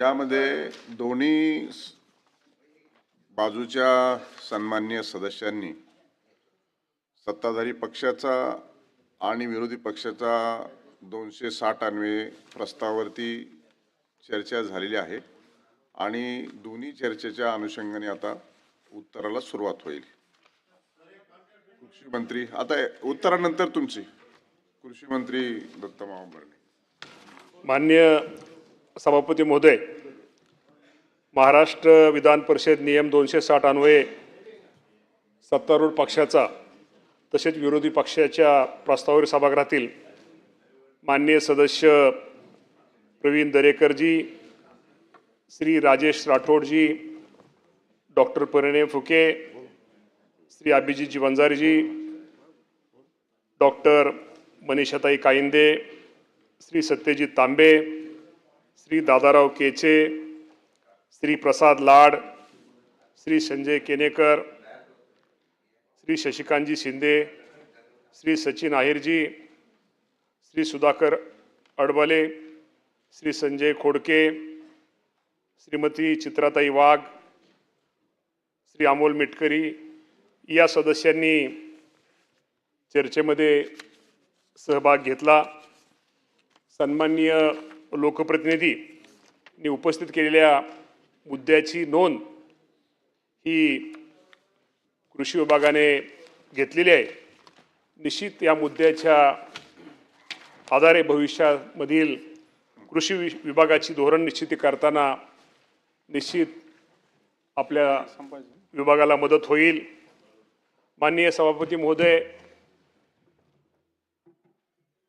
यामध्ये दोन्ही बाजूच्या सन्माननीय सदस्यांनी सत्ताधारी पक्षाचा आणि विरोधी पक्षाचा 260 अन्वये प्रस्तावावरती चर्चा झालेली आहे आणि दोन्ही चर्चेच्या अनुषंगाने आता उत्तराला सुरुवात होईल. कृषी मंत्री आता उत्तरानंतर तुमची कृषी मंत्री दत्ता मावळणे. माननीय सभापती महोदय, महाराष्ट्र विधान परिषद नियम 260 अन्वये सत्तारूढ पक्षाचा तसेच विरोधी पक्षाच्या प्रस्तावावर सभागृहातील माननीय सदस्य प्रवीण दरेकरजी, श्री राजेश राठोडजी, डॉक्टर परिणय फुके, श्री अभिजितजी वंजारीजी, डॉक्टर मनीषाताई कायंदे, श्री सत्यजित तांबे, श्री दादाराव केचे, श्री प्रसाद लाड, श्री संजय केनेकर, श्री शशिकांतजी शिंदे, श्री सचिन आहेरजी, श्री सुधाकर अडबले, श्री संजय खोडके, श्रीमती चित्राताई वाघ, श्री अमोल मिटकरी या सदस्यांनी चर्चेमध्ये सहभाग घेतला. सन्माननीय लोकप्रतिनिधींनी उपस्थित केलेल्या मुद्द्याची नोंद ही कृषी विभागाने घेतलेली आहे. निश्चित या मुद्द्याच्या आधारे भविष्यामधील कृषी विभागाची धोरण निश्चिती करताना निश्चित आपल्या विभागाला मदत होईल. माननीय सभापती महोदय,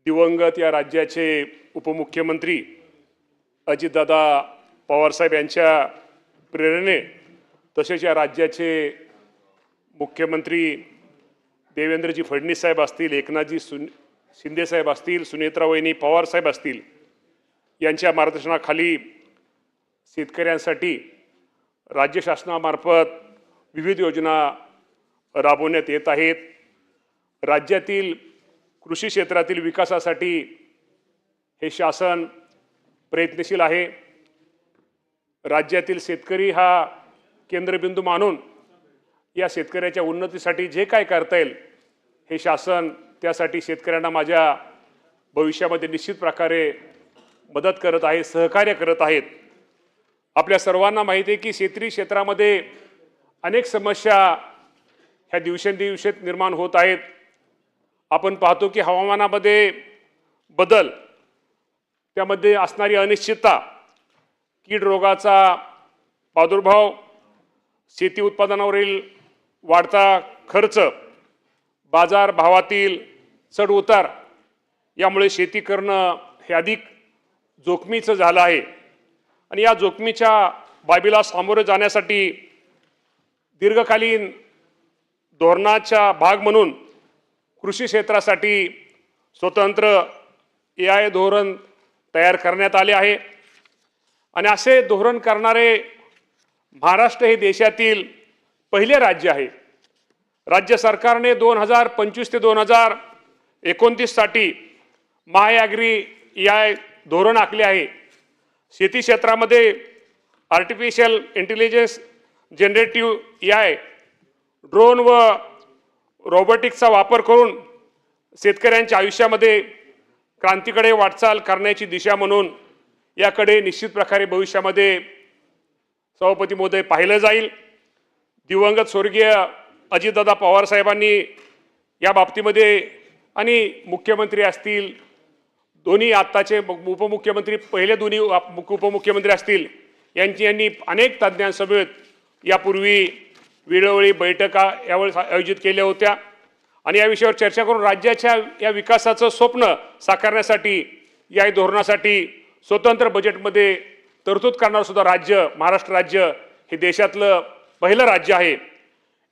दिवंगत या राज्याचे उपमुख्यमंत्री अजितदादा पवारसाहेब यांच्या प्रेरणेने तसेच या राज्याचे मुख्यमंत्री देवेंद्रजी फडणवीस साहेब असतील, एकनाथजी शिंदे साहेब असतील, सुनेत्रावहिनी पवार साहेब असतील यांच्या मार्गदर्शनाखाली शेतकऱ्यांसाठी राज्य शासनामार्फत विविध योजना राबवण्यात येत आहेत. राज्यातील कृषी क्षेत्रातील विकासासाठी हे शासन प्रयत्नशील आहे. राज्यातील शेतकरी हा केंद्रबिंदू मानून या शेतकऱ्याच्या उन्नतीसाठी जे काय करता येईल हे शासन त्यासाठी शेतकऱ्यांना माझ्या भविष्यामध्ये निश्चित प्रकारे मदत करत आहे, सहकार्य करत आहेत. आपल्या सर्वांना माहिती आहे की शेती क्षेत्रामध्ये अनेक समस्या ह्या दिवसेंदिवस निर्माण होत आहेत. आपण पाहतो की हवामानामध्ये बदल, त्यामध्ये असणारी अनिश्चितता, कीड रोगाचा प्रादुर्भाव, शेती उत्पादनावरील वाढता खर्च, बाजार भावातील चढ उतार यामुळे शेती करणं हे अधिक जोखमीचं झालं आहे. आणि या जोखमीच्या बाबीला सामोरे जाण्यासाठी दीर्घकालीन धोरणाचा भाग म्हणून कृषी क्षेत्रासाठी स्वतंत्र AI धोरण तयार करण्यात आले आहे. आणि असे धोरण करणारे महाराष्ट्र हे देशातील पहिले राज्य आहे. राज्य सरकारने 2025 ते 2029 साठी महाॲग्री AI धोरण आखले आहे. शेती क्षेत्रामध्ये artificial intelligence, generative AI, drone व रोबोटिक्सचा वापर करून शेतकऱ्यांच्या आयुष्यामध्ये क्रांतीकडे वाटचाल करण्याची दिशा म्हणून याकडे निश्चित प्रकारे भविष्यामध्ये सभापती महोदय पाहिलं जाईल. दिवंगत स्वर्गीय अजितदादा पवार साहेबांनी या बाबतीमध्ये आणि मुख्यमंत्री असतील, दोन्ही आत्ताचे उपमुख्यमंत्री, पहिले दोन्ही उपमुख्यमंत्री असतील, यांनी अनेक तज्ज्ञांसमवेत यापूर्वी वेळोवेळी बैठका यावेळी आयोजित केल्या होत्या. आणि या विषयावर चर्चा करून राज्याच्या या विकासाचं स्वप्न साकारण्यासाठी या धोरणासाठी स्वतंत्र बजेटमध्ये तरतूद करणारं सुद्धा राज्य महाराष्ट्र राज्य हे देशातलं पहिलं राज्य आहे.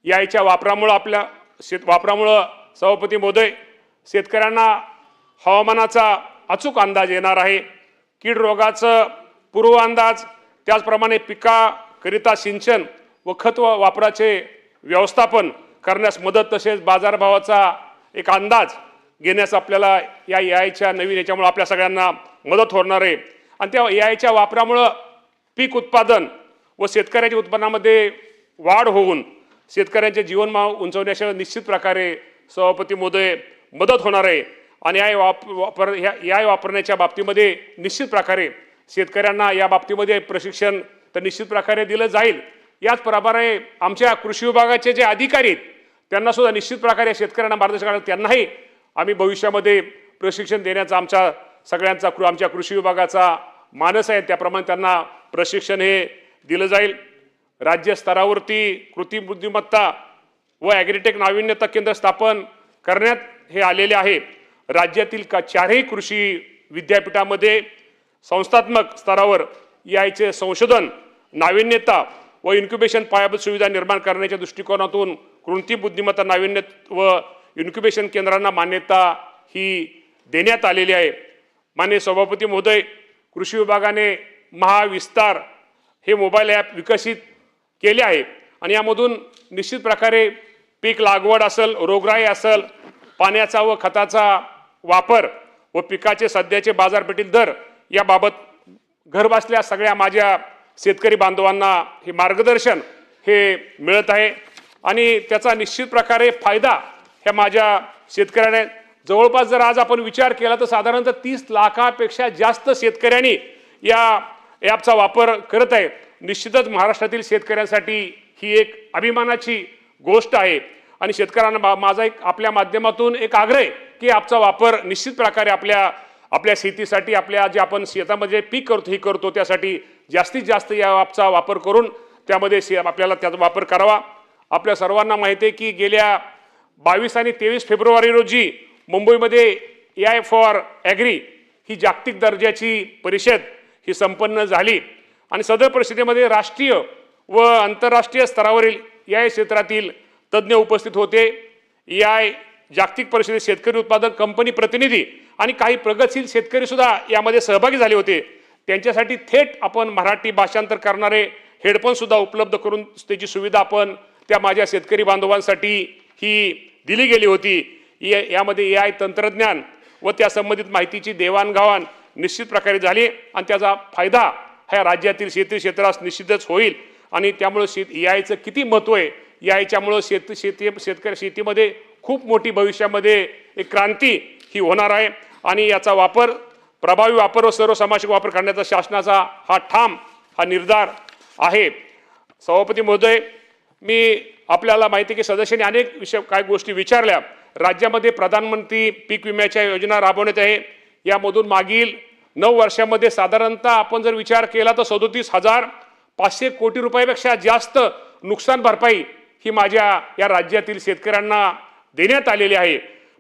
याच्या वापरामुळं सभापती महोदय, शेतकऱ्यांना हवामानाचा अचूक अंदाज येणार आहे. कीड रोगाचं पूर्व अंदाज, त्याचप्रमाणे पिकाकरिता सिंचन व खत वापराचे व्यवस्थापन करण्यास मदत, तसेच बाजारभावाचा एक अंदाज घेण्यास आपल्याला या AIच्या नवीन याच्यामुळे आपल्या सगळ्यांना मदत होणार आहे. आणि त्या AIच्या वापरामुळं पीक उत्पादन व शेतकऱ्याच्या उत्पन्नामध्ये वाढ होऊन शेतकऱ्यांचे जीवनमान उंचवण्याच्या निश्चित प्रकारे सभापती महोदय मदत होणार आहे आणि या वापरण्याच्या बाबतीमध्ये निश्चित प्रकारे शेतकऱ्यांना या बाबतीमध्ये प्रशिक्षण तर निश्चित प्रकारे दिलं जाईल। याच प्रकारे आमच्या कृषी विभागाचे जे अधिकारी आहेत त्यांना सुद्धा निश्चित प्रकारे शेतकऱ्यांना मार्गदर्शन करण्यात त्यांनाही आम्ही भविष्यामध्ये प्रशिक्षण देण्याचा आमच्या कृषी विभागाचा मानस आहे, त्याप्रमाणे त्यांना प्रशिक्षण हे दिलं जाईल। राज्य स्तरावरती कृत्रिम बुद्धिमत्ता व ॲग्रीटेक नाविन्यता केंद्र स्थापन करण्यात हे आलेले आहे। राज्यातील चारही कृषी विद्यापीठामध्ये संस्थात्मक स्तरावर याचे संशोधन नाविन्यता व इन्क्युबेशन पायाभूत सुविधा निर्माण करण्याच्या दृष्टिकोनातून कृत्रिम बुद्धिमत्ता नाविन्यता व इन्क्युबेशन केंद्रांना मान्यता ही देण्यात आलेली आहे। माननीय सभापती महोदय, कृषी विभागाने महाविस्तार हे मोबाईल ॲप विकसित केले आहे आणि यामधून निश्चित प्रकारे पीक लागवड असेल, रोगराई असेल, पाण्याचा व खताचा वापर व पिकाचे सध्याचे बाजारपेठील दर याबाबत घरबसल्या सगळ्या माझ्या शेतकरी बांधवांना हे मार्गदर्शन हे मिळत आहे आणि त्याचा निश्चित प्रकारे फायदा ह्या माझ्या शेतकऱ्यांना जवळपास जर आज आपण विचार केला तर साधारणतः 30 लाखापेक्षा जास्त शेतकऱ्यांनी या ॲपचा वापर करत आहे। निश्चितच महाराष्ट्रातील शेतकऱ्यांसाठी ही एक अभिमानाची गोष्ट आहे आणि शेतकऱ्यांना माझा एक आपल्या माध्यमातून एक आग्रह आहे की ॲपचा वापर निश्चित प्रकारे आपल्या शेतीसाठी जे आपण शेतामध्ये पीक करतो त्यासाठी जास्तीत जास्त या ॲपचा वापर करून त्यामध्ये आपल्याला त्याचा वापर करावा। आपल्या सर्वांना माहिती आहे की गेल्या 22 आणि 23 फेब्रुवारी रोजी मुंबईमध्ये AI फॉर ॲग्री ही जागतिक दर्जाची परिषद ही संपन्न झाली आणि सदर परिषदेमध्ये राष्ट्रीय व आंतरराष्ट्रीय स्तरावरील AI क्षेत्रातील तज्ज्ञ उपस्थित होते। AI जागतिक परिषदेत शेतकरी उत्पादक कंपनी प्रतिनिधी आणि काही प्रगतशील शेतकरी सुद्धा यामध्ये सहभागी झाले होते। त्यांच्यासाठी थेट आपण मराठी भाषांतर करणारे हेडफोन सुद्धा उपलब्ध करून त्याची सुविधा आपण त्या माझ्या शेतकरी बांधवांसाठी ही दिली गेली होती। यामध्ये AI तंत्रज्ञान व त्या संबंधित माहितीची देवाणघेवाण निश्चित प्रकारे झाली आणि त्याचा फायदा ह्या राज्यातील शेती क्षेत्रास निश्चितच होईल आणि त्यामुळे AIचं किती महत्त्व आहे, याच्यामुळं शेतीमध्ये खूप मोठी भविष्यामध्ये एक क्रांती ही होणार आहे आणि याचा वापर प्रभावी वापर व सर्वसमावेशक वापर करण्याचा शासनाचा हा निर्धार आहे। सभापती महोदय, मी आपल्याला माहिती की सदस्यांनी अनेक काही गोष्टी विचारल्या। राज्यामध्ये प्रधानमंत्री पीक विम्याच्या योजना राबवण्यात आहे। यामधून मागील 9 वर्षांमध्ये साधारणतः आपण जर विचार केला तर 37,500 कोटी रुपयापेक्षा जास्त नुकसान भरपाई ही माझ्या या राज्यातील शेतकऱ्यांना देण्यात आलेली आहे।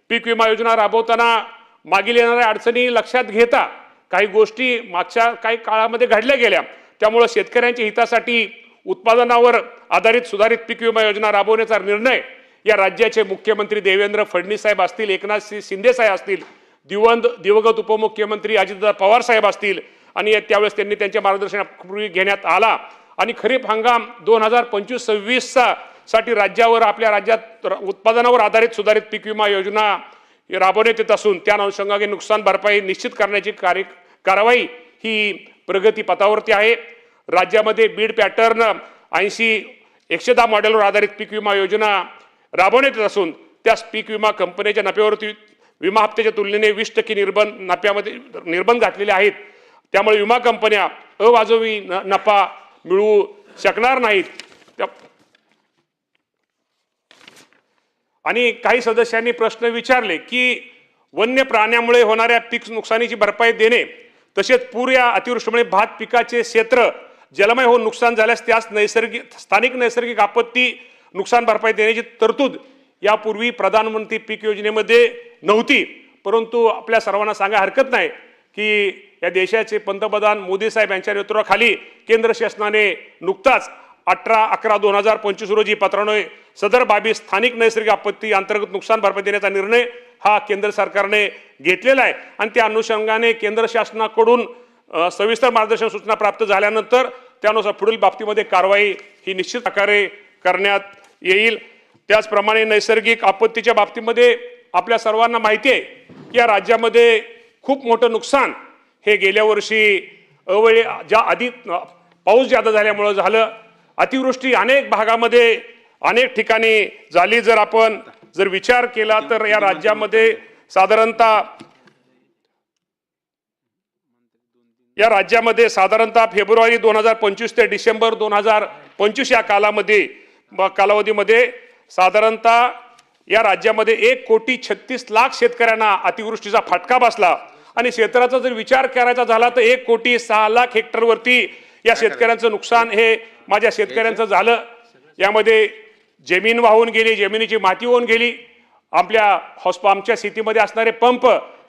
पीक विमा योजना राबवताना मागील येणाऱ्या अडचणी लक्षात घेता काही गोष्टी मागच्या काही काळामध्ये घडल्या गेल्या, त्यामुळे शेतकऱ्यांच्या हितासाठी उत्पादनावर आधारित सुधारित पीक विमा योजना राबवण्याचा निर्णय या राज्याचे मुख्यमंत्री देवेंद्र फडणवीस साहेब असतील, एकनाथ शिंदे साहेब असतील, दिवंगत उपमुख्यमंत्री अजितदादा पवार साहेब असतील आणि त्यावेळेस त्यांनी त्यांच्या मार्गदर्शनापूर्वी घेण्यात आला आणि खरीप हंगाम 2025-26 साठी आपल्या राज्यात उत्पादनावर आधारित सुधारित पीक विमा योजना राबवण्यात येत असून त्या अनुषंगाने नुकसान भरपाई निश्चित करण्याची कारवाई ही प्रगती पथावरती आहे। राज्यामध्ये बीड पॅटर्न 80-110 मॉडेलवर आधारित पीक विमा योजना राबवण्यात येत असून त्यास पीक विमा कंपन्यांच्या नफ्यावरती विमा हप्त्याच्या तुलनेने 20% निर्बंध घातलेले आहेत। त्यामुळे विमा कंपन्या अवाजवी नफा मिळवू शकणार नाहीत। आणि काही सदस्यांनी प्रश्न विचारले की वन्य प्राण्यामुळे होणाऱ्या पीक नुकसानीची भरपाई देणे तसेच पूर या अतिवृष्टीमुळे भात पिकाचे क्षेत्र जलमय होऊन नुकसान झाल्यास त्यास स्थानिक नैसर्गिक आपत्ती नुकसान भरपाई देण्याची तरतूद यापूर्वी प्रधानमंत्री पीक योजनेमध्ये नव्हती, परंतु आपल्या सर्वांना सांगायला हरकत नाही की या देशाचे पंतप्रधान मोदी साहेब यांच्या नेतृत्वाखाली केंद्र शासनाने नुकताच 18/11/2025 रोजी पत्रान्वये सदर बाबी स्थानिक नैसर्गिक आपत्ती अंतर्गत नुकसान भरपाई देण्याचा निर्णय हा केंद्र सरकारने घेतलेला आहे आणि त्या अनुषंगाने केंद्र शासनाकडून सविस्तर मार्गदर्शन सूचना प्राप्त झाल्यानंतर त्यानुसार पुढील बाबतीमध्ये कारवाई ही निश्चित प्रकारे करण्यात येईल। त्याचप्रमाणे नैसर्गिक आपत्तीच्या बाबतीमध्ये आपल्या सर्वांना माहिती आहे की या राज्यामध्ये खूप मोठं नुकसान हे गेल्या वर्षी पाऊस जादा झाल्यामुळं झालं, अतिवृष्टी अनेक भागामध्ये अनेक ठिकाणी झाली. जर विचार केला तर या राज्यामध्ये साधारणतः फेब्रुवारी 2025 ते डिसेंबर 2025 या कालावधीमध्ये साधारणतः या राज्यामध्ये 1,36,00,000 शेतकऱ्यांना अतिवृष्टीचा फटका बसला. आणि क्षेत्राचा जर विचार करायचा झाला तर 1,06,00,000 हेक्टरवरती या शेतकऱ्यांचं नुकसान हे माझ्या शेतकऱ्यांचं झालं. यामध्ये जमीन वाहून गेली, जमिनीची माती वाहून गेली. आमच्या शेतीमध्ये असणारे पंप,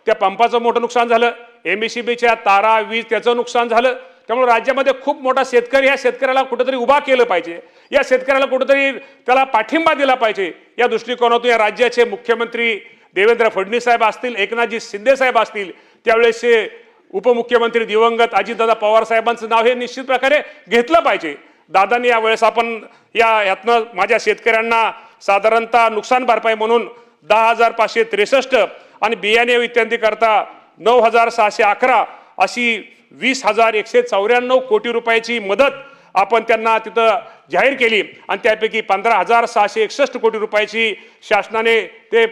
त्या पंपाचं मोठं नुकसान झालं. MSCBच्या तारा, वीज त्याचं नुकसान झालं. त्यामुळे राज्यामध्ये खूप मोठा शेतकरी, ह्या शेतकऱ्याला कुठेतरी उभा केलं पाहिजे, या शेतकऱ्याला कुठेतरी त्याला पाठिंबा दिला पाहिजे. या दृष्टिकोनातून या राज्याचे मुख्यमंत्री देवेंद्र फडणवीस साहेब असतील, एकनाथजी शिंदे साहेब असतील, त्यावेळेसचे उपमुख्यमंत्री दिवंगत अजितदादा पवार साहेबांचं नाव हे निश्चित प्रकारे घेतलं पाहिजे. दादांनी यावेळेस आपण यातनं माझ्या शेतकऱ्यांना साधारणतः नुकसान भरपाई म्हणून 10,563 आणि बियाणे इत्यादी करता 9,611 अशी 20,194 कोटी रुपयाची मदत आपण त्यांना तिथं जाहीर केली. आणि त्यापैकी 15,661 कोटी रुपयाची शासनाने ते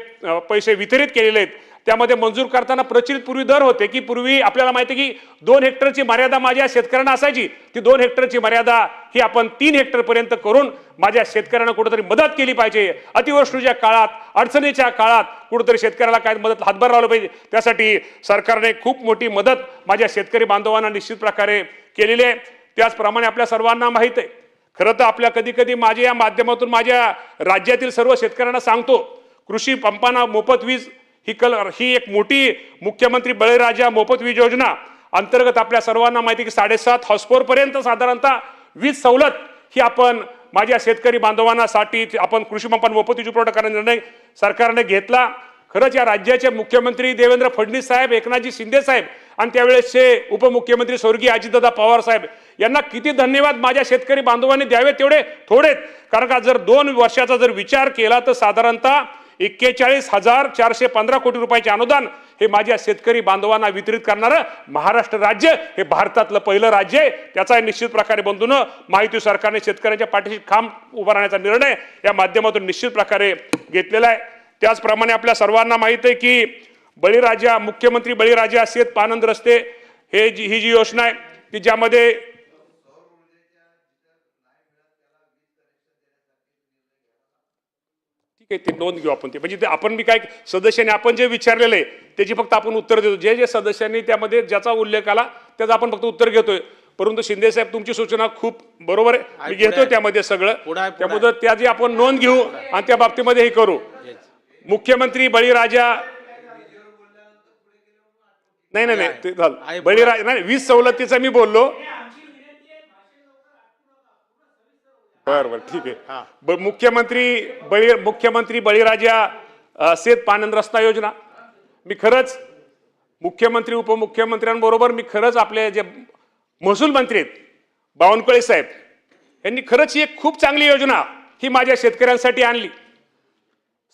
पैसे वितरित केलेले आहेत. त्यामध्ये मंजूर करताना प्रचलित पूर्वी दर होते की पूर्वी आपल्याला माहिती आहे की 2 हेक्टरची मर्यादा माझ्या शेतकऱ्यांना असायची. ती 2 हेक्टरची मर्यादा ही आपण 3 हेक्टरपर्यंत करून माझ्या शेतकऱ्यांना कुठेतरी मदत केली पाहिजे. अतिवृष्टीच्या काळात, अडचणीच्या काळात कुठेतरी शेतकऱ्याला काय मदत हातभार लावला पाहिजे. त्यासाठी सरकारने खूप मोठी मदत माझ्या शेतकरी बांधवांना निश्चित प्रकारे केलेली आहे. त्याचप्रमाणे आपल्या सर्वांना माहीत आहे, खरं तर आपल्या कधी कधी माझ्या या माध्यमातून माझ्या राज्यातील सर्व शेतकऱ्यांना सांगतो, कृषी पंपांना मोफत वीज ही एक मोठी मुख्यमंत्री बळीराजा मोफत वीज योजना अंतर्गत आपल्या सर्वांना माहिती की 7.5 हॉर्सपावर पर्यंत साधारणतः वीज सवलत ही आपण माझ्या शेतकरी बांधवांना साठी आपण कृषी पंपांना मोफत वीज पुरवठा करण्याचा निर्णय सरकारने घेतला. खरंच या राज्याचे मुख्यमंत्री देवेंद्र फडणवीस साहेब, एकनाथजी शिंदे साहेब आणि त्यावेळेसचे उपमुख्यमंत्री स्वर्गीय अजितदादा पवार साहेब यांना किती धन्यवाद माझ्या शेतकरी बांधवांनी द्यावे तेवढे थोडेत. कारण का जर 2 वर्षाचा जर विचार केला तर साधारणतः 41,415 कोटी रुपयाचे अनुदान हे माझ्या शेतकरी बांधवांना वितरित करणारं महाराष्ट्र राज्य हे भारतातलं पहिलं राज्य आहे. त्याचा निश्चित प्रकारे बंधूनं महायुती सरकारने शेतकऱ्यांच्या पाठीशी खांब उभा राहण्याचा निर्णय या माध्यमातून निश्चित प्रकारे घेतलेला आहे. त्याचप्रमाणे आपल्या सर्वांना माहित आहे की मुख्यमंत्री बळीराजा शेत पानंद रस्ते ही जी योजना आहे की ज्यामध्ये ते नोंद घेऊ आपण. ते म्हणजे आपण मी काय सदस्यांनी आपण जे विचारलेलं आहे त्याची फक्त आपण उत्तर देतो. जे सदस्यांनी त्यामध्ये ज्याचा उल्लेख आला त्याचं आपण फक्त उत्तर घेतोय. परंतु शिंदे साहेब तुमची सूचना खूप बरोबर आहे, मी घेतोय त्यामध्ये सगळं. त्यामुळे त्याची आपण नोंद घेऊ आणि त्या बाबतीमध्ये हे करू. मुख्यमंत्री बळीराजा नाही ते झालं बळीराजा नाही, वीज सवलतीचा मी बोललो. बरं ठीक आहे. मुख्यमंत्री बळीराजा शेत पानंद रस्ता योजना मी खरंच मुख्यमंत्री उपमुख्यमंत्र्यांबरोबर मी खरंच आपले जे महसूल मंत्री आहेत बावनकुळे साहेब यांनी खरंच ही एक खूप चांगली योजना ही माझ्या शेतकऱ्यांसाठी आणली.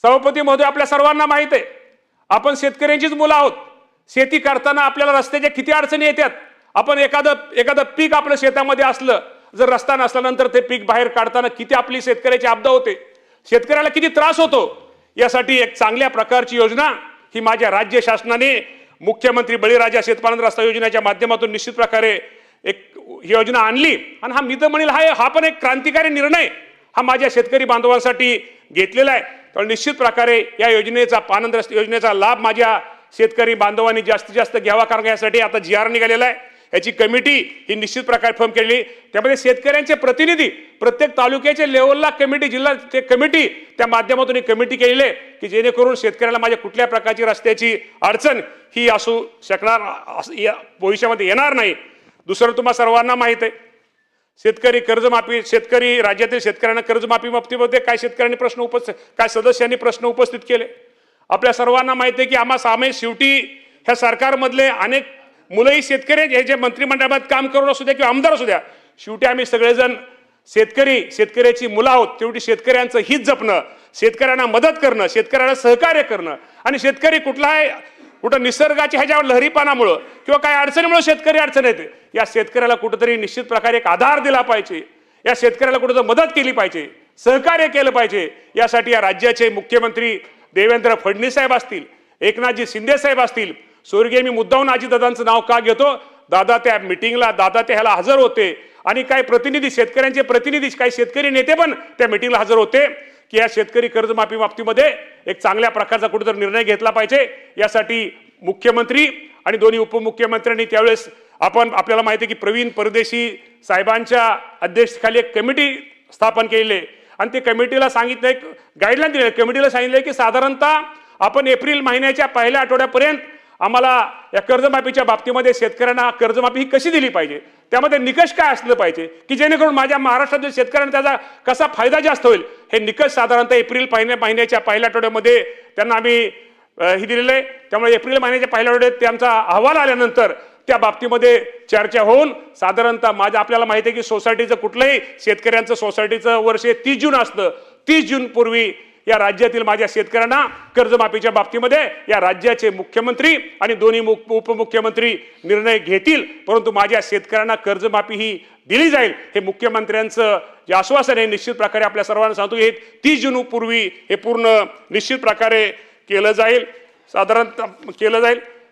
सभापती महोदय, आपल्या सर्वांना माहित आहे आपण शेतकऱ्यांचीच मुलं आहोत. शेती करताना आपल्याला रस्त्याच्या किती अडचणी येतात. आपण एखादं पीक आपल्या शेतामध्ये असलं, जर रस्ता नसल्यानंतर ते पीक बाहेर काढताना किती आपली शेतकऱ्याची आपदा होते, शेतकऱ्याला किती त्रास होतो. यासाठी एक चांगल्या प्रकारची योजना ही माझ्या राज्य शासनाने मुख्यमंत्री बळीराजा शेतपानंद रस्ता योजनेच्या माध्यमातून निश्चित प्रकारे एक योजना आणली. आणि हा मी तर म्हणेल हा पण एक क्रांतिकारी निर्णय हा माझ्या शेतकरी बांधवांसाठी घेतलेला आहे. तर निश्चित प्रकारे या योजनेचा पानंद रस्ता योजनेचा लाभ माझ्या शेतकरी बांधवांनी जास्तीत जास्त घ्यावा. कारण यासाठी आता GR निघालेला आहे. याची कमिटी ही निश्चित प्रकारे फॉर्म केली. त्यामध्ये शेतकऱ्यांचे प्रतिनिधी प्रत्येक तालुक्याच्या लेवलला कमिटी, जिल्हा ते कमिटी त्या माध्यमातून एक कमिटी केलेली आहे की जेणेकरून शेतकऱ्याला माझ्या कुठल्या प्रकारची रस्त्याची अडचण ही असू शकणार भविष्यामध्ये येणार नाही. दुसरं तुम्हा सर्वांना माहित आहे शेतकरी कर्जमाफी, राज्यातील शेतकऱ्यांना कर्जमाफी बाबतीमध्ये काय सदस्यांनी प्रश्न उपस्थित केले. आपल्या सर्वांना माहिती आहे की आम्हा सामायिक शेवटी ह्या सरकारमधले अनेक मुलंही शेतकरी हे जे मंत्रिमंडळात काम करून असू द्या किंवा आमदार असू द्या, शेवटी आम्ही सगळेजण शेतकऱ्याची मुलं आहोत. शेवटी शेतकऱ्यांचं हित जपणं, शेतकऱ्यांना मदत करणं, शेतकऱ्याला सहकार्य करणं आणि शेतकरी कुठं निसर्गाच्या ह्याच्यावर लहरीपणामुळं किंवा काही अडचणीमुळे शेतकरी अडचण येते, या शेतकऱ्याला कुठंतरी निश्चित प्रकारे एक आधार दिला पाहिजे, या शेतकऱ्याला कुठंतरी मदत केली पाहिजे, सहकार्य केलं पाहिजे. यासाठी या राज्याचे मुख्यमंत्री देवेंद्र फडणवीस साहेब असतील, एकनाथजी शिंदे साहेब असतील, स्वर्गीय मी मुद्दाहून अजितदादांचं नाव का घेतो, दादा त्या मिटिंगला, दादा त्या ह्याला हजर होते आणि काही प्रतिनिधी, शेतकऱ्यांचे प्रतिनिधी, काही शेतकरी नेते पण त्या मिटिंगला हजर होते की या शेतकरी कर्जमाफी बाबतीमध्ये एक चांगल्या प्रकारचा कुठेतरी निर्णय घेतला पाहिजे. यासाठी मुख्यमंत्री आणि दोन्ही उपमुख्यमंत्र्यांनी त्यावेळेस आपल्याला माहिती आहे की प्रवीण परदेशी साहेबांच्या अध्यक्षतेखाली एक कमिटी स्थापन केलेली आहे आणि ते कमिटीला सांगितलं, एक गाईडलाईन दिली, कमिटीला सांगितलं की साधारणतः आपण एप्रिल महिन्याच्या पहिल्या आठवड्यापर्यंत आम्हाला या कर्जमाफीच्या बाबतीमध्ये शेतकऱ्यांना कर्जमाफी ही कशी दिली पाहिजे, त्यामध्ये निकष काय असलं पाहिजे की जेणेकरून माझ्या महाराष्ट्रातील शेतकऱ्यांना त्याचा कसा फायदा जास्त होईल, हे निकष साधारणतः एप्रिल महिन्याच्या पहिल्या आठवड्यामध्ये त्यांना आम्ही ही दिलेलं आहे. त्यामुळे एप्रिल महिन्याच्या पहिल्या आठवड्यात त्यांचा अहवाल आल्यानंतर त्या बाबतीमध्ये चर्चा होऊन साधारणतः आपल्याला माहिती आहे की सोसायटीचं कुठलंही शेतकऱ्यांचं सोसायटीचं वर्ष 30 जून असतं, 30 जून पूर्वी या राज्यातील माझ्या शेतकऱ्यांना कर्जमाफीच्या बाबतीमध्ये या राज्याचे मुख्यमंत्री आणि दोन्ही उपमुख्यमंत्री निर्णय घेतील, परंतु माझ्या शेतकऱ्यांना कर्जमाफी ही दिली जाईल हे मुख्यमंत्र्यांचं जे आश्वासन आहे निश्चित प्रकारे आपल्या सर्वांना सांगतो हे 30 जून पूर्वी हे पूर्ण निश्चित प्रकारे केलं जाईल.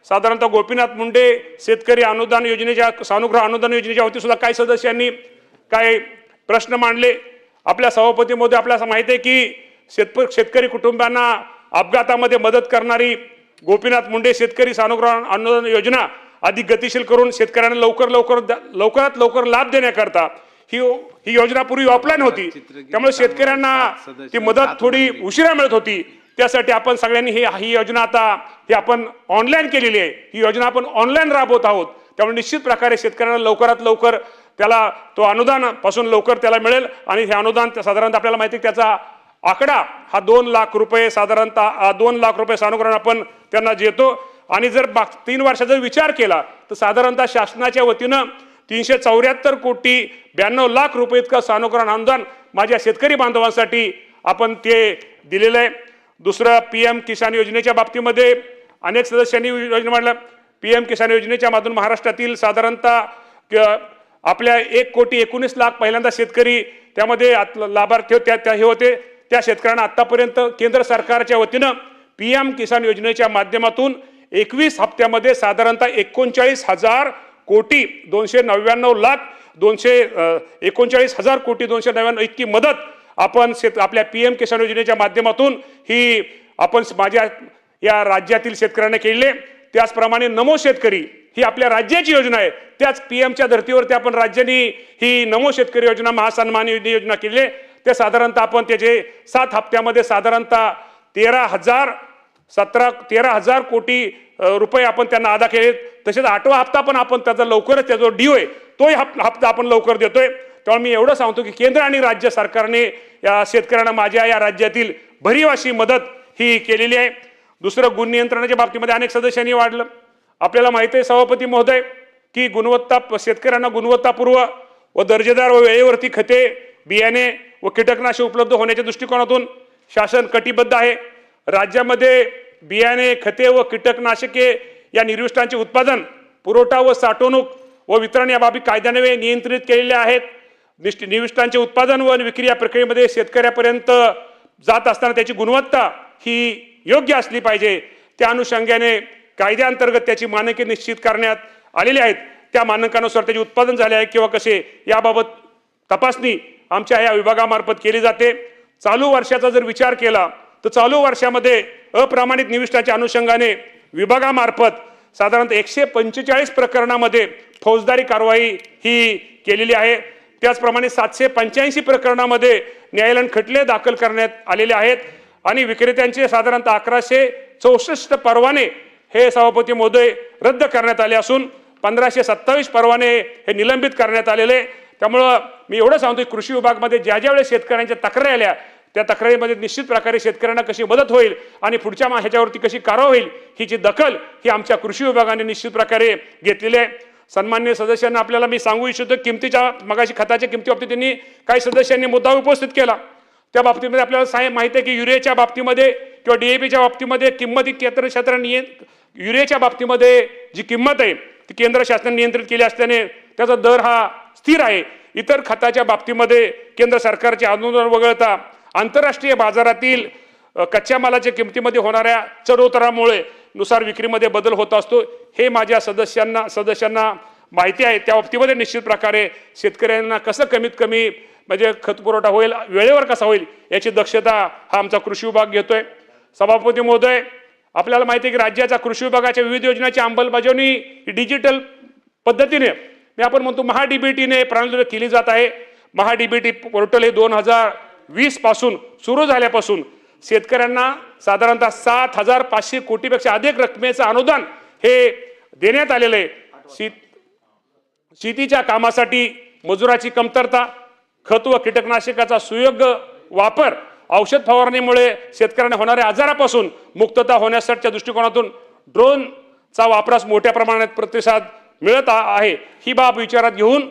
साधारणतः गोपीनाथ मुंडे शेतकरी अनुदान योजनेच्या सानुग्रह अनुदान योजनेच्या वतीने सुद्धा काही सदस्यांनी काही प्रश्न मांडले. आपल्या सभापती महोदय आपल्याला माहिती आहे की शेतकरी कुटुंबांना अपघातामध्ये मदत करणारी गोपीनाथ मुंडे शेतकरी सानुग्रह अनुदान योजना अधिक गतिशील करून शेतकऱ्यांना लवकरात लवकर लाभ देण्याकरता ही योजना पूर्वी ऑफलाईन होती, त्यामुळे शेतकऱ्यांना ती मदत थोडी उशिरा मिळत होती. त्यासाठी आपण सगळ्यांनी ही योजना आता ही आपण ऑनलाईन केलेली आहे, ही योजना आपण ऑनलाईन राबवत आहोत. त्यामुळे निश्चित प्रकारे शेतकऱ्यांना लवकरात लवकर त्याला तो अनुदान पासून लवकर त्याला मिळेल आणि हे अनुदान साधारणतः आपल्याला माहिती आहे त्याचा आकडा हा 2 लाख रुपये, साधारणतः 2 लाख रुपये सानुग्रह आपण त्यांना देतो. आणि जर 3 वर्षाचा विचार केला तर साधारणतः शासनाच्या वतीनं 374 कोटी 92 लाख रुपये इतकं सानुग्रह अनुदान माझ्या शेतकरी बांधवांसाठी आपण ते दिलेलं आहे. दुसरं PM किसान योजनेच्या बाबतीमध्ये अनेक सदस्यांनी योजना मांडल्या. PM किसान योजनेच्या माध्यमातून महाराष्ट्रातील साधारणतः आपल्या 1,19,00,000 पहिल्यांदा शेतकरी त्यामध्ये लाभार्थी हे होते. त्या शेतकऱ्यांना आतापर्यंत केंद्र सरकारच्या वतीनं PM किसान योजनेच्या माध्यमातून 21 हप्त्यामध्ये साधारणतः 39,000 कोटी 299,299 कोटी 299 इतकी मदत आपण आपल्या PM किसान योजनेच्या माध्यमातून ही आपण माझ्या या राज्यातील शेतकऱ्यांना केलेली आहे. त्याचप्रमाणे नमो शेतकरी ही आपल्या राज्याची योजना आहे, त्याच PMच्या धर्तीवरती आपण राज्यांनी ही नमो शेतकरी योजना महासन्मान योजना केली आहे. ते साधारणतः आपण त्याचे 7 हप्त्यामध्ये साधारणतः 13,000 कोटी रुपये आपण त्यांना अदा केले. तसेच 8वा हप्ता पण आपण त्याचा लवकरच त्याचा ड्यू आहे तोही हप्ता आपण लवकर देतोय. त्यामुळे मी एवढं सांगतो की केंद्र आणि राज्य सरकारने या शेतकऱ्यांना माझ्या या राज्यातील भरीव अशी मदत ही केलेली आहे. दुसरं गुण नियंत्रणाच्या बाबतीमध्ये अनेक सदस्यांनी वाढलं. आपल्याला माहिती आहे सभापती महोदय की शेतकऱ्यांना गुणवत्तापूर्व व दर्जेदार व वेळेवरती खते, बियाणे व कीटकनाशक उपलब्ध होण्याच्या दृष्टिकोनातून शासन कटिबद्ध आहे. राज्यामध्ये बियाणे, खते व कीटकनाशके या निर्विष्टांचे उत्पादन, पुरवठा व साठवणूक व वितरण या बाबी कायद्याने नियंत्रित केलेल्या आहेत. निविष्टांचे उत्पादन व विक्री या प्रक्रियेमध्ये शेतकऱ्यापर्यंत जात असताना त्याची गुणवत्ता ही योग्य असली पाहिजे. त्या अनुषंगाने कायद्याअंतर्गत त्याची मानके निश्चित करण्यात आलेली आहेत. त्या मानकानुसार त्याचे उत्पादन झाले आहे किंवा कसे याबाबत तपासणी आमच्या या विभागामार्फत केली जाते. चालू वर्षाचा जर विचार केला तर चालू वर्षामध्ये अप्रमाणित निविष्ठाच्या अनुषंगाने विभागामार्फत साधारणतः 145 प्रकरणामध्ये फौजदारी कारवाई ही केलेली आहे. त्याचप्रमाणे 785 प्रकरणामध्ये न्यायालयीन खटले दाखल करण्यात आलेले आहेत आणि विक्रेत्यांचे साधारणतः 1164 परवाने हे सभापती महोदय रद्द करण्यात आले असून 1527 परवाने हे निलंबित करण्यात आलेले. त्यामुळं मी एवढं सांगतो कृषी विभागामध्ये ज्या वेळेस शेतकऱ्यांच्या तक्रारी आल्या त्या तक्रारीमध्ये निश्चित प्रकारे शेतकऱ्यांना कशी मदत होईल आणि पुढच्या ह्याच्यावरती कशी कारवाई होईल हिची दखल ही आमच्या कृषी विभागाने निश्चित प्रकारे घेतलेली आहे. सन्माननीय सदस्यांना आपल्याला मी सांगू इच्छितो किमतीच्या मगाशी खताच्या किमती बाबतीत त्यांनी काही सदस्यांनी मुद्दा उपस्थित केला. त्या बाबतीमध्ये आपल्याला माहिती आहे की युरियाच्या बाबतीमध्ये किंवा DAPच्या बाबतीमध्ये किंमत ही केंद्र युरियाच्या बाबतीमध्ये जी किंमत आहे ती केंद्र शासनाने नियंत्रित केली असल्याने त्याचा दर हा स्थिर आहे. इतर खताच्या बाबतीमध्ये केंद्र सरकारचे अनुदान वगळता आंतरराष्ट्रीय बाजारातील कच्च्या मालाच्या किमतीमध्ये होणाऱ्या चढउतारामुळे नुसार विक्रीमध्ये बदल होत असतो. हे माझ्या सदस्यांना माहिती आहे. त्या बाबतीमध्ये निश्चित प्रकारे शेतकऱ्यांना कसं कमीत कमी म्हणजे खत पुरवठा होईल, वेळेवर कसा होईल याची दक्षता हा आमचा कृषी विभाग घेतोय. सभापती महोदय, आपल्याला माहिती आहे की राज्याच्या कृषी विभागाच्या विविध योजनांची अंमलबजावणी डिजिटल पद्धतीने आपण म्हणतो महाडीबीटीने प्रणालीद्वारे केली जात आहे. महाडीबीटी पोर्टल हे 2020 पासून सुरू झाल्यापासून शेतकऱ्यांना साधारणतः 7,500 कोटीपेक्षा अधिक रकमेचं अनुदान हे देण्यात आलेलं आहे. शेतीच्या कामासाठी मजुराची कमतरता, खत व कीटकनाशकाचा सुयोग्य वापर, औषध फवारणीमुळे शेतकऱ्यांना होणाऱ्या आजारापासून मुक्तता होण्यासाठीच्या दृष्टिकोनातून ड्रोनचा वापरास मोठ्या प्रमाणात प्रतिसाद मिळत आहे. ही बाब विचारात घेऊन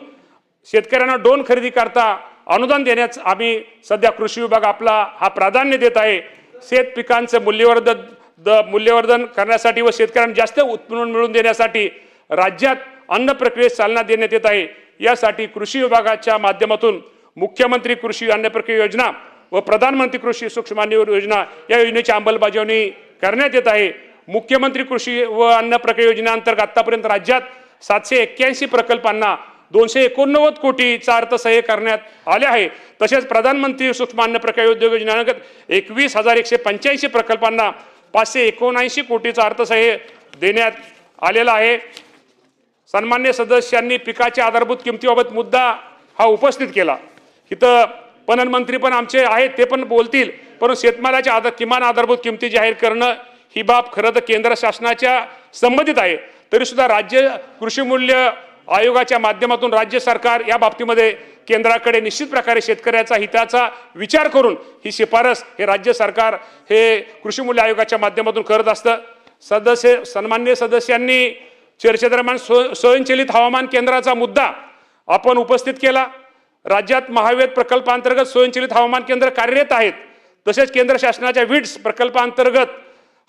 शेतकऱ्यांना ड्रोन खरेदी करता अनुदान देण्यास आम्ही सध्या कृषी विभाग आपला हा प्राधान्य देत आहे. शेत पिकांचं मूल्यवर्धन करण्यासाठी व शेतकऱ्यांना जास्त उत्पन्न मिळवून देण्यासाठी राज्यात अन्न प्रक्रियेस चालना देण्यात येत आहे. यासाठी कृषी विभागाच्या माध्यमातून मुख्यमंत्री कृषी अन्न प्रक्रिया योजना व प्रधानमंत्री कृषी सूक्ष्म अन्न योजना या योजनेची अंमलबजावणी करण्यात येत आहे. मुख्यमंत्री कृषी व अन्न प्रक्रिया योजनेअंतर्गत आतापर्यंत राज्यात 781 प्रकल्पांना 289 कोटीचा अर्थसहाय्य करण्यात आले आहे. तसेच प्रधानमंत्री सूक्ष्म अन्न प्रक्रिया उद्योग योजनेअंतर्गत 21,185 प्रकल्पांना 579 कोटीचा अर्थसहाय्य देण्यात आलेला आहे. सन्मान्य सदस्यांनी पिकाच्या आधारभूत किमतीबाबत मुद्दा हा उपस्थित केला. इथं पणन मंत्री पण आमचे आहेत, ते पण बोलतील. परंतु शेतमालाच्या किमान आधारभूत किमती जाहीर करणं ही बाब खरं तर केंद्र शासनाच्या संबंधित आहे. तरी सुद्धा राज्य कृषी मूल्य आयोगाच्या माध्यमातून राज्य सरकार या बाबतीमध्ये केंद्राकडे निश्चित प्रकारे शेतकऱ्याचा हिताचा विचार करून ही शिफारस हे राज्य सरकार हे कृषी मूल्य आयोगाच्या माध्यमातून करत असतं. सन्मान्य सदस्यांनी चर्चेदरम्यान स्वयंचलित हवामान केंद्राचा मुद्दा आपण उपस्थित केला. राज्यात महावेद प्रकल्पांतर्गत स्वयंचलित हवामान केंद्र कार्यरत आहेत. तसेच केंद्र शासनाच्या विड्स प्रकल्पांतर्गत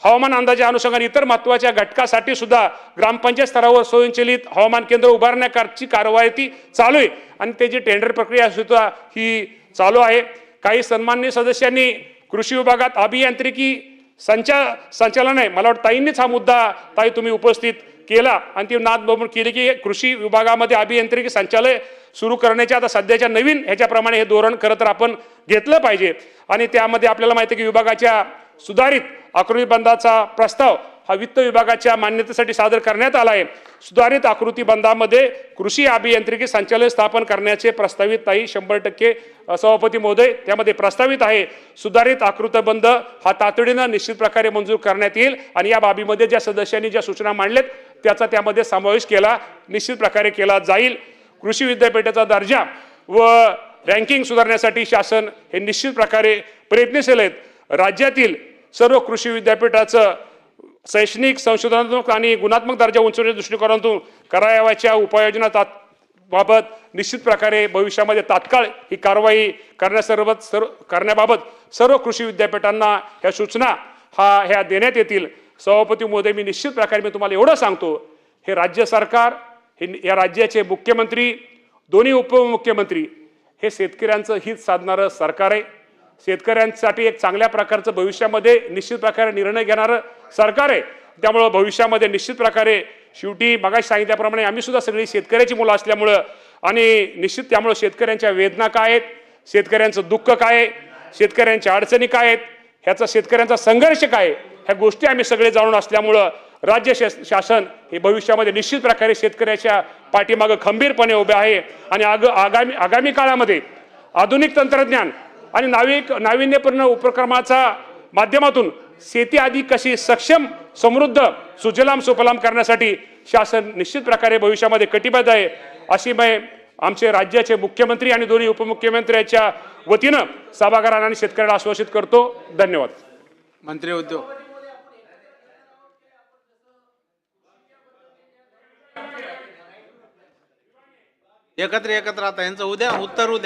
हवामान अंदाजा अनुषंगाने इतर महत्त्वाच्या घटकासाठी सुद्धा ग्रामपंचायत स्तरावर स्वयंचलित हवामान केंद्र उभारण्याची कारवाई चालू आहे आणि त्याची टेंडर प्रक्रिया सुद्धा ही चालू आहे. काही सन्माननीय सदस्यांनी कृषी विभागात अभियांत्रिकी संचालन आहे, मला वाटतं ताईंनीच हा मुद्दा ताई तुम्ही उपस्थित केला आणि ती नाद बरोबर केली की कृषी विभागामध्ये अभियांत्रिकी संचालय सुरू करण्याच्या आता सध्याच्या नवीन ह्याच्याप्रमाणे हे धोरण खरं तर आपण घेतलं पाहिजे. आणि त्यामध्ये आपल्याला माहिती आहे की विभागाच्या सुधारित आकृतीबंधाचा प्रस्ताव हा वित्त विभागाच्या मान्यतेसाठी सादर करण्यात आला आहे. सुधारित आकृतीबंधामध्ये कृषी अभियांत्रिकी संचालय स्थापन करण्याचे प्रस्तावित ताई 100% सभापती महोदय त्यामध्ये प्रस्तावित आहे. सुधारित आकृतीबंध हा तातडीनं निश्चित प्रकारे मंजूर करण्यात येईल आणि या बाबीमध्ये ज्या सदस्यांनी ज्या सूचना मांडल्यात त्याचा त्यामध्ये समावेश केला निश्चित प्रकारे केला जाईल. कृषी विद्यापीठाचा दर्जा व रँकिंग सुधारण्यासाठी शासन हे निश्चित प्रकारे प्रयत्नशील आहेत. राज्यातील सर्व कृषी विद्यापीठाचं शैक्षणिक संशोधनात्मक आणि गुणात्मक दर्जा उंचवण्याच्या दृष्टिकोनातून करावयाच्या उपाययोजना बाबत निश्चित प्रकारे भविष्यामध्ये तात्काळ ही कारवाई करण्याबाबत सर्व कृषी विद्यापीठांना ह्या सूचना ह्या देण्यात येतील. सभापती महोदय, मी निश्चित प्रकारे मी तुम्हाला एवढं सांगतो, हे राज्य सरकार हे या राज्याचे मुख्यमंत्री दोन्ही उपमुख्यमंत्री हे शेतकऱ्यांचं हित साधणारं सरकार आहे. शेतकऱ्यांसाठी एक चांगल्या प्रकारचं भविष्यामध्ये निश्चित प्रकारे निर्णय घेणारं सरकार आहे. त्यामुळं भविष्यामध्ये निश्चित प्रकारे शेवटी मगाशी सांगितल्याप्रमाणे आम्ही सुद्धा सगळी शेतकऱ्याची मुलं असल्यामुळं आणि निश्चित त्यामुळं शेतकऱ्यांच्या वेदना काय आहेत, शेतकऱ्यांचं दुःख काय आहे, शेतकऱ्यांच्या अडचणी काय आहेत, ह्याचा शेतकऱ्यांचा संघर्ष काय आहे, ह्या गोष्टी आम्ही सगळे जाणून असल्यामुळं राज्य शासन हे भविष्यामध्ये निश्चित प्रकारे शेतकऱ्याच्या पाठीमागं खंबीरपणे उभे आहे आणि आगामी काळामध्ये आधुनिक तंत्रज्ञान आणि नाविन्यपूर्ण उपक्रमाचा माध्यमातून शेती अधिक कशी सक्षम, समृद्ध, सुजलाम सुफलाम करण्यासाठी शासन निश्चित प्रकारे भविष्यामध्ये कटिबद्ध आहे अशी मी आमचे राज्याचे मुख्यमंत्री आणि दोन्ही उपमुख्यमंत्र्यांच्या वतीनं सभागृहांना आणि शेतकऱ्यांना आश्वासित करतो. धन्यवाद. मंत्री उद्योग एकत्र आता यांचं उद्या उत्तर उद्या